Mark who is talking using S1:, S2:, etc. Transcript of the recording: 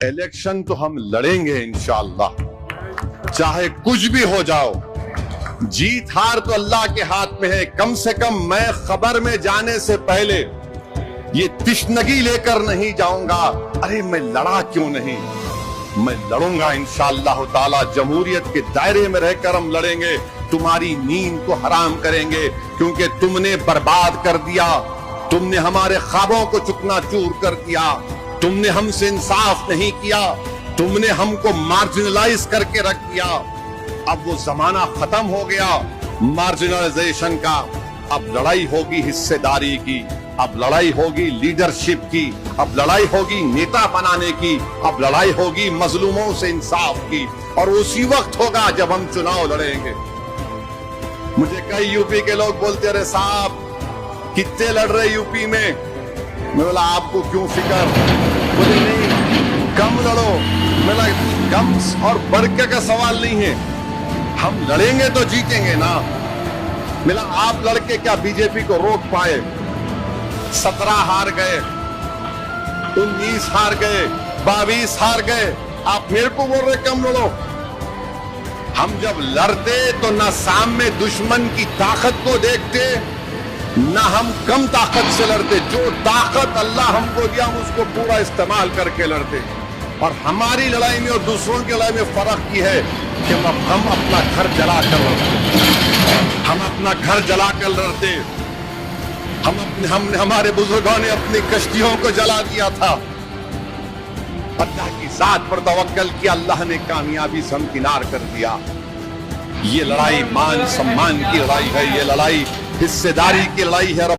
S1: Election تو ہم لڑیں گے انشاءاللہ، چاہے کچھ بھی ہو جاؤ۔ جیت ہار تو اللہ کے ہاتھ میں ہے۔ کم سے کم میں خبر میں جانے سے پہلے یہ تشنگی لے کر نہیں جاؤں گا، ارے میں لڑا کیوں نہیں؟ میں لڑوں گا انشاءاللہ تعالی۔ جمہوریت کے دائرے میں رہ کر ہم لڑیں گے، تمہاری نیند کو حرام کریں گے، کیونکہ تم نے برباد کر دیا، تم نے ہمارے خوابوں کو چکنا چور کر دیا، تم نے ہم سے انصاف نہیں کیا، تم نے ہم کو مارجنلائز کر کے رکھ دیا۔ اب وہ زمانہ ختم ہو گیا مارجنلائزیشن کا۔ اب لڑائی ہوگی حصے داری کی، اب لڑائی ہوگی لیڈرشپ کی، اب لڑائی ہوگی نیتا بنانے کی، اب لڑائی ہوگی مظلوموں سے انصاف کی، اور اسی وقت ہوگا جب ہم چناؤ لڑیں گے۔ مجھے کئی یو پی کے لوگ بولتے رہے صاحب کتنے لڑ رہے یو پی میں؟ میں بولا آپ کو کیوں فکر؟ بولے نہیں کم لڑو۔ میں بولا کم اور بڑھ کے کا سوال نہیں ہے، ہم لڑیں گے تو جیتیں گے نا۔ ملا آپ لڑکے کیا بی جے پی کو روک پائے؟ 17 ہار گئے، 19 ہار گئے، 22 ہار گئے، آپ میرے کو بول رہے کم لڑو۔ ہم جب لڑتے تو نہ سامنے دشمن کی طاقت کو دیکھتے، نہ ہم کم طاقت سے لڑتے۔ جو طاقت اللہ ہم کو دیا ہم اس کو پورا استعمال کر کے لڑتے۔ اور ہماری لڑائی میں اور دوسروں کی لڑائی میں فرق یہ ہے کہ ہم اپنا گھر جلا کر لڑتے، ہم اپنا گھر جلا کر لڑتے۔ ہم نے ہمارے بزرگوں نے اپنی کشتیوں کو جلا دیا تھا، اللہ کی ذات پر توکل کیا، اللہ نے کامیابی سے ہمکنار کر دیا۔ یہ لڑائی مان سمان کی لڑائی ہے، یہ لڑائی حصے داری کی لڑائی ہے۔